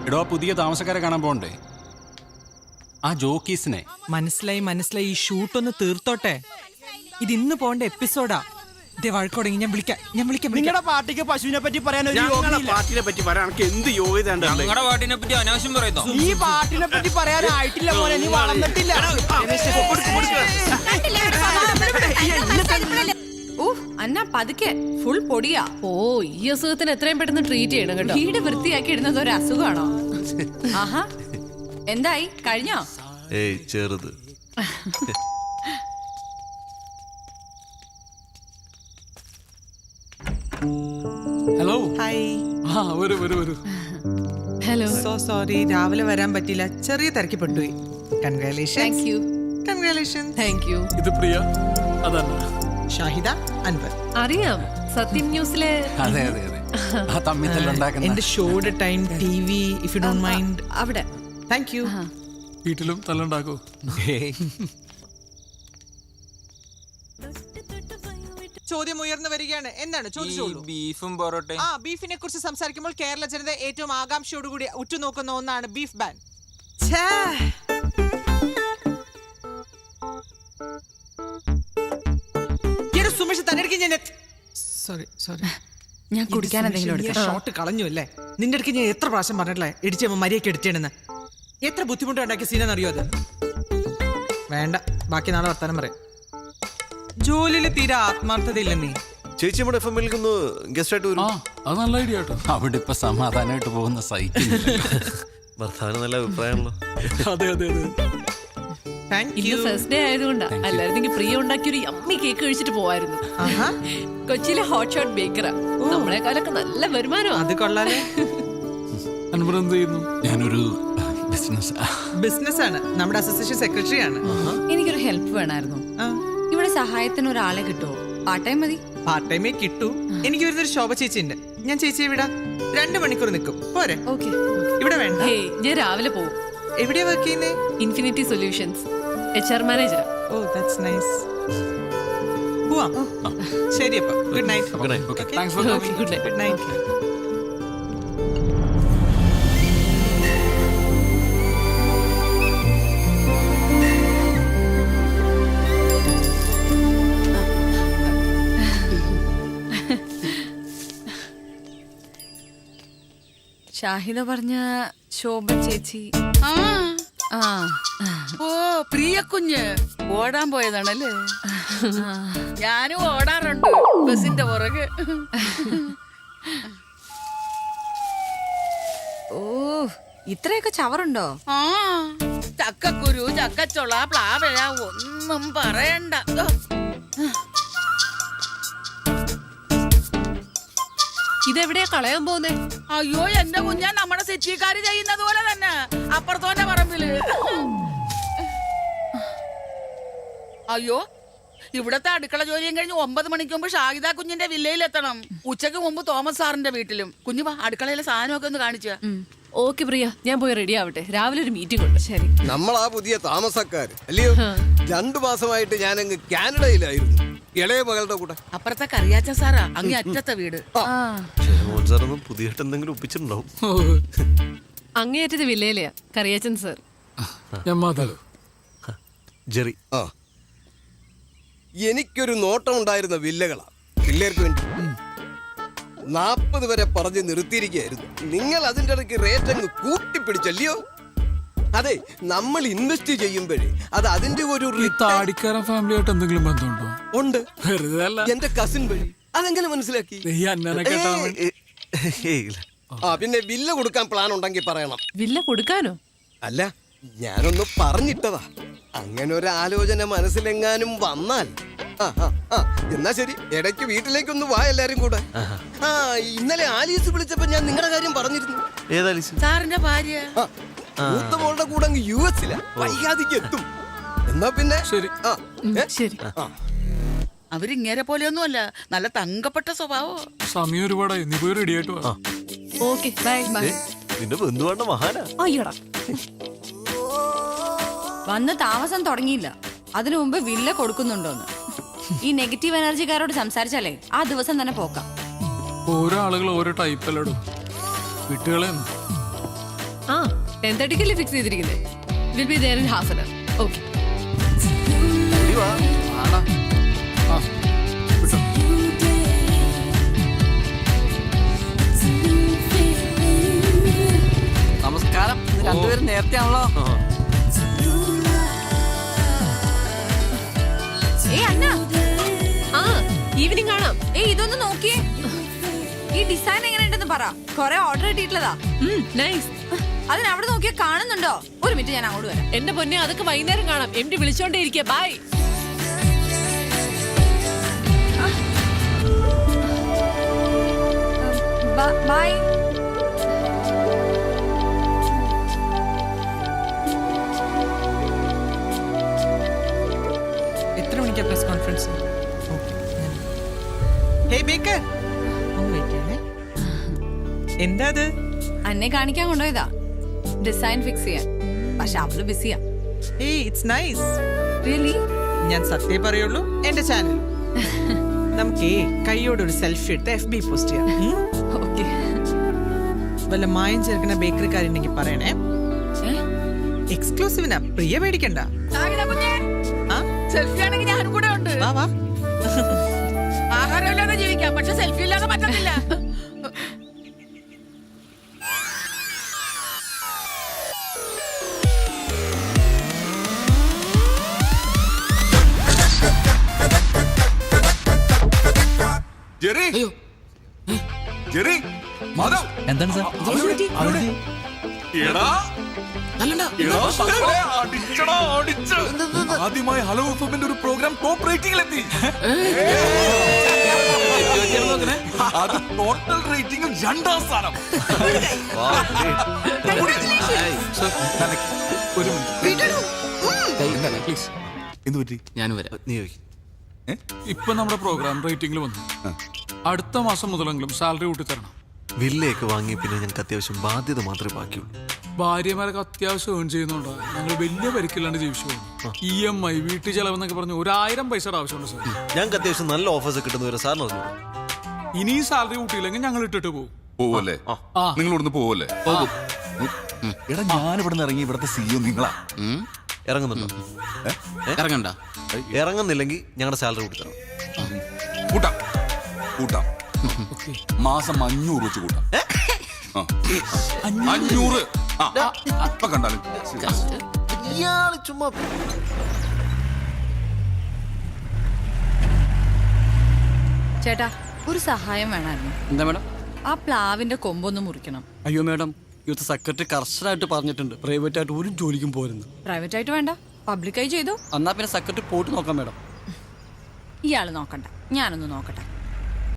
എടോ പുതിയ താമസക്കാരെ കാണാൻ പോണ്ടേ? ആ ജോക്കീസിനെ. മനസ്സിലായി. ഈ ഷൂട്ട് ഒന്ന് തീർത്തോട്ടെ. ഇത് ഇന്ന് പോണ്ട എപ്പിസോഡാ. വഴക്കോടെങ്കി ഞാൻ വിളിക്കാം. നിങ്ങളുടെ പാർട്ടിക്ക് പശുവിനെ പറ്റി പറയാൻ ഒരു പാർട്ടിനെ പറ്റി പറയാൻ എന്ത് യോഗ്യത? ഞങ്ങളുടെ പാട്ടിനെ പറ്റി അനാവശ്യം പറയുന്നു. ഈ പാർട്ടിനെ പറ്റി പറയാനായിട്ടില്ല മോനെ, നീ വളർന്നിട്ടില്ല. അന്ന പതുക്കെ ഫുൾ പൊടിയാ. ഓ, ഈ അസുഖത്തിന് എത്രയും പെട്ടെന്ന് ട്രീറ്റ് ചെയ്യണം കേട്ടോ. വീട് വൃത്തിയാക്കി ഇടുന്നത് ഒരു അസുഖമാണോ? ആഹാ, എന്തായി കഴിഞ്ഞോ? ഏയ് ചെറുത്. ഹലോ. ഹായ്. വരൂ. ഹലോ. സോ സോറി, രാവിലെ വരാൻ പറ്റില്ല. ചെറിയ തിരക്കിപ്പെട്ടുപോയി. കൺഗ്രാലേഷൻസ്. Thank you. ഇത് പ്രിയ, അതല്ല ഷാഹിദ, അൻവർ. അറിയാം, സത്യം ന്യൂസിലെ. അതെ. ആ തമ്മിത്തല്ലുണ്ടാക്കുന്ന എന്റെ ഷോയുടെ time TV, if you don't mind. അവിടെ. Thank you. വീട്ടിലും തല്ലുണ്ടാക്കോ? ചോദ്യം ഉയർന്നു വരികയാണ്. എന്താണ് ചോദിച്ചോളൂ. ബീഫും പൊറോട്ടയും. ബീഫിനെ കുറിച്ച് സംസാരിക്കുമ്പോൾ കേരള ജനത ഏറ്റവും ആകാംക്ഷയോടുകൂടി ഉറ്റുനോക്കുന്ന ഒന്നാണ് ബീഫ് ബാൻ. സുമേഷ് സോറി, ഞാൻ കുടിക്കാൻ എന്തെങ്കിലും ഷോട്ട് കളഞ്ഞു അല്ലേ? നിന്റെ അടുക്ക് ഞാൻ എത്ര പ്രാവശ്യം പറഞ്ഞിട്ടില്ലേ ഇടിച്ച മര്യാദയ്ക്ക് എടുത്തേണെന്ന്? എത്ര ബുദ്ധിമുട്ടുണ്ടാക്കിയ സീനാന്ന് അറിയോ അത്? വേണ്ട, ബാക്കി നാളെ വർത്താനം പറയാം. ജോലിയിൽ തീരെ ആത്മാർത്ഥതയില്ല നീ. ചേച്ചി നമ്മുടെ FM ൽക്കൊന്ന് ഗസ്റ്റ് ആയിട്ട് വരും. അത് നല്ല ഐഡിയ കേട്ടോ. അവിടെ ഇപ്പൊ സമാധാനമായിട്ട് പോകുന്ന സൈക്കിൾ. ഭർത്താവിന് നല്ല അഭിപ്രായമാണല്ലോ. അതെ. ഇന്ന് ഫസ്റ്റ് ഡേ ആയതുകൊണ്ടാ. അല്ലായിരുന്നെങ്കിൽ പ്രിയ ഉണ്ടാക്കിയ ഒരു യമ്മി കേക്ക് കഴിച്ചിട്ട് പോവായിരുന്നു. കൊച്ചിയിലെ ഹോട്ട് ഷോട്ട് ബേക്കറാ. നമ്മളെക്കാളൊക്കെ നല്ല വരുമാനമാണ്. അത് കൊള്ളാലേ. എന്ത് ചെയ്യുന്നു? ഞാനൊരു ബിസിനസ് ആണ്. നമ്മുടെ അസോസിയേഷൻ സെക്രട്ടറി ആണ്. എനിക്കൊരു ഹെൽപ്പ് വേണമായിരുന്നു. ഇവിടെ സഹായത്തിന് ഒരാളെ കിട്ടുമോ? പാർട്ട് ടൈം മതി. പാർട്ട് ടൈമേ കിട്ടൂ. എനിക്ക് വരുന്നൊരു ശോഭ ചേച്ചി ഉണ്ട്. ഞാൻ ചേച്ചിയെ വിടാം. 2 മണിക്കൂർ നിൽക്കും. പോരെ? ഓക്കെ. ഇവിടെ വേണ്ട. ഞാൻ രാവിലെ പോവും. എവിടെയാ വർക്ക് ചെയ്യുന്നേ? Infinity Solutions HR manager. Oh, that's nice. പോവാം. ശരി അപ്പൊ. Good night. Good night. Okay, thanks for coming. Good night. Good night. Shahida പറഞ്ഞ ശോഭ ചേച്ചി. ഓ, പ്രിയ കുഞ്ഞ് ഓടാൻ പോയതാണല്ലേ? ഞാനും ഓടാറുണ്ട് ബസിന്റെ പുറകെ. ഓ, ഇത്രയൊക്കെ ചവറുണ്ടോ? ചക്കക്കുരു, ചക്കച്ചൊള, പ്ലാവഴ ഒന്നും പറയണ്ട. ഇതെവിടെയാ കളയാൻ പോകുന്നേ? അയ്യോ, എന്റെ കുഞ്ഞാ നമ്മുടെ സിറ്റിക്കാര് ചെയ്യുന്നത് പോലെ തന്നെ അപ്പുറത്തോന്റെ പറമ്പില്. അയ്യോ, ഇവിടത്തെ അടുക്കള ജോലിയും കഴിഞ്ഞ് 9 മണിക്ക് മുമ്പ് ഷാഹിദ കുഞ്ഞിന്റെ വില്ലയിലെത്തണം. ഉച്ചക്ക് മുമ്പ് തോമസ് സാറിന്റെ വീട്ടിലും. കുഞ്ഞു വാ, അടുക്കളയിലെ സാധനമൊക്കെ ഒന്ന് കാണിച്ചു. ഓക്കെ പ്രിയ, ഞാൻ പോയി റെഡി ആവട്ടെ. രാവിലെ ഒരു മീറ്റിംഗ് ഉണ്ട്. ശരി. നമ്മളാ പുതിയ താമസക്കാര് അല്ലയോ? 2 മാസമായിട്ട് ഞാനങ്ങ് കാനഡയിലായിരുന്നു, ഇളയ മകളുടെ കൂടെ. അപ്പുറത്തെ കറിയാച്ച സാറാ, അങ്ങേ അറ്റത്തെ വീട്. സാറൊന്നും പുതിയായിട്ട് എന്തെങ്കിലും ഒപ്പിച്ചിട്ടുണ്ടാവും. അങ്ങേയറ്റത് വില്ലയിലെയാ കറിയാച്ചൻ സർ. ജെറി. എനിക്കൊരു നോട്ടം ഉണ്ടായിരുന്ന വില്ലകളാ പിള്ളേർക്ക് വേണ്ടി. 40 വരെ പറഞ്ഞ് നിർത്തിയിരിക്കുകയായിരുന്നു. നിങ്ങൾ അതിന്റെ ഇടയ്ക്ക് റേറ്റ് അങ്ങ് കൂട്ടിപ്പിടിച്ചല്ലയോ? അതെ, നമ്മൾ ഇൻവെസ്റ്റ് ചെയ്യുമ്പോഴേ അത് അതിന്റെ ഒരു താടിക്കാരൻ ഫാമിലിയായിട്ട് എന്തെങ്കിലും ബന്ധമുണ്ടോ? ഉണ്ട്. എന്റെ കസിൻ വഴി. അതെങ്ങനെ മനസ്സിലാക്കി? പിന്നെ വില്ല കൊടുക്കാൻ പ്ലാൻ ഉണ്ടെങ്കിൽ പറയണം. വില്ല കൊടുക്കാനോ? അല്ല, ഞാനൊന്ന് പറഞ്ഞിട്ടതാ. അങ്ങനെ ഒരു ആലോചന മനസ്സിലെങ്ങാനും വന്നാൽ. എന്നാ ശരി, ഇടയ്ക്ക് വീട്ടിലേക്കൊന്ന് വാ എല്ലാരും കൂടെ. ഇന്നലെ ആലീസ് വിളിച്ചപ്പോ ഞാൻ നിങ്ങളുടെ കാര്യം പറഞ്ഞിരുന്നു. സാറിന്റെ ഭാര്യ മൂത്ത മോളുടെ കൂടെ അങ്ങ് US വൈകാതിക്ക് എത്തും. എന്നാ പിന്നെ ശരി. ശരി. അവരിങ്ങേരെ പോലെയൊന്നുമല്ല, നല്ല തങ്കപ്പെട്ട സ്വഭാവോ. സമയം ഒരുപാടായി, നീ പോയി റെഡി ആയിട്ട് വാ. Okay, bye. നിന്റെ ബന്ധുവാണ്ട മഹാനാ. അയ്യോടാ, വന്ന് താമസം തുടങ്ങിയില്ല, അതിനു മുമ്പ് വില്ല കൊടുക്കുന്നുണ്ടോന്ന്. ഈ നെഗറ്റീവ് എനർജിക്കാരോട് സംസാരിച്ചാലേ ആ ദിവസം തന്നെ പോക്കാം. ഓരോ ആളുകൾ ഓരോ ടൈപ്പല്ലോടും വിട്ടുകളെ. 10:30 ഫിക്സ് ചെയ്തിരിക്കുന്നത്. Will be there in half an hour. Okay. ആടാ ആ വിട്ടോ. നമസ്കാരം. രണ്ടുപേരും നേരത്തെ ആണല്ലോ. ഏ അന്ന, ആ ഈവനിങ് കാണാം. ഏ ഇതൊന്ന് നോക്കിയേ. ഈ ഡിസൈൻ എങ്ങനെയുണ്ടെന്ന് പറ. കൊറേ ഓർഡർ കിട്ടിയിട്ടുള്ളതാ. നൈസ്. അതിനവിടെ നോക്കിയാ കാണുന്നുണ്ടോ? ഒരു മിനിറ്റ്, ഞാൻ അങ്ങോട്ട് വരാം. എന്റെ പൊന്നെ, അതൊക്കെ വൈകുന്നേരം കാണാം. എം ഡി വിളിച്ചോണ്ടേ ഇരിക്കുക. ബൈ. ബൈ. എത്ര മണിക്കാ പ്രസ് കോൺഫറൻസ്? ഹേയ് ബേക്കർ, ഒന്ന് വെയിറ്റ് ചെയ്യണേ. എന്താ അത്? അന്നെ കാണിക്കാൻ കൊണ്ടുപോയതാ, ഡിസൈൻ ഫിക്സ് ചെയ്യാൻ. പക്ഷെ അവള് ബിസിയാ. ഏയ് ഇറ്റ്സ് നൈസ്. റിയലി? ഞാൻ സത്യം പറയുള്ളൂ, എന്റെ ചാനൽ. നമുക്കേ കൈയോടൊരു സെൽഫി എടുത്ത് FB പോസ്റ്റ് ചെയ്യാം. ഓക്കെ. വല്ല മായം ചേർക്കുന്ന ബേക്കറിക്കാരുണ്ടെങ്കിൽ പറയണേ. എക്സ്ക്ലൂസീവിനാ, പ്രിയ മേടിക്കണ്ട. ആ സെൽഫി ആണെങ്കിൽ ഞാനും കൂടെ ഉണ്ട്. വാ വാ. ആഹാരം ഇല്ലാതെ ജീവിക്കാം, പക്ഷെ സെൽഫി ഇല്ലാതെ പറ്റത്തില്ല. ജെറി ജെറി മാധവ് എന്താണ് സാർ? എടാ അടിച്ചടാ അടിച്ച്. ആദ്യമായി ഹലോ എഫ്എമ്മിന്റെ ഒരു പ്രോഗ്രാം ടോപ്പ് റേറ്റിംഗിലെത്തി. അത് ടോട്ടൽ റേറ്റിംഗിൽ 2ാം സ്ഥാനം. ഒരു മിനിറ്റ് പ്ലീസ്. എന്ത് പറ്റി? ഞാൻ വരാം. നീ ചോദിക്കും. ഇപ്പൊ നമ്മുടെ പ്രോഗ്രാം റേറ്റിംഗിൽ വന്നു. അടുത്ത മാസം മുതലെങ്കിലും സാലറി കൂട്ടി തരണം. വില്ലയൊക്കെ വാങ്ങി പിന്നെ ഞങ്ങൾക്ക് അത്യാവശ്യം ബാധ്യത മാത്രമേ ബാക്കിയുള്ളൂ. ഭാര്യമാരൊക്കെ അത്യാവശ്യം ഏൺ ചെയ്യുന്നുണ്ടോ? ഞങ്ങൾ വലിയ പരിക്കില്ലാണ്ട് ജീവിച്ചു പോകും. EMI, വീട്ടു ചെലവെന്നൊക്കെ പറഞ്ഞ് 1000 പൈസയുടെ ആവശ്യമുണ്ട് സാർ. ഞങ്ങൾക്ക് അത്യാവശ്യം നല്ല ഓഫേഴ്സ് കിട്ടുന്നവരെ സാറിന് അറിഞ്ഞു. ഇനി സാലറി കൂട്ടിയില്ലെങ്കിൽ ഞങ്ങൾ ഇട്ടിട്ട് പോകും. പോവല്ലേ? നിങ്ങൾ ഇവിടുന്ന് പോവല്ലേ? എടാ ഞാൻ ഇവിടുന്ന് ഇറങ്ങി ഇവിടുത്തെ CEO നിങ്ങളാ. ഇറങ്ങുന്നുണ്ടോ? ഇറങ്ങണ്ട. ഇറങ്ങുന്നില്ലെങ്കിൽ ഞങ്ങളുടെ സാലറി കൂട്ടിത്തരണം. കൂട്ടാം കൂട്ടാം. മാസം 500 വെച്ച് കൂട്ടാം. 500. ഇപ്പൊ കണ്ടാലും ഇയാള് ചുമ്മാ. ചേട്ടാ, ഒരു സഹായം വേണമായിരുന്നു. എന്താ മാഡം? ആ പ്ലാവിന്റെ കൊമ്പൊന്ന് മുറിക്കണം. അയ്യോ മാഡം, യൂത്ത് സെക്രട്ടറി കർശനമായിട്ട് പറഞ്ഞിട്ടുണ്ട് പ്രൈവറ്റ് ആയിട്ട് ഒരു ജോലിക്കും പോരുന്നു. പ്രൈവറ്റ് ആയിട്ട് വേണ്ട, പബ്ലിക്കായി ചെയ്തു. എന്നാ പിന്നെ സെക്രട്ടറി പോയിട്ട് നോക്കാം മാഡം. ഇയാള് നോക്കണ്ട, ഞാനൊന്ന് നോക്കട്ടെ.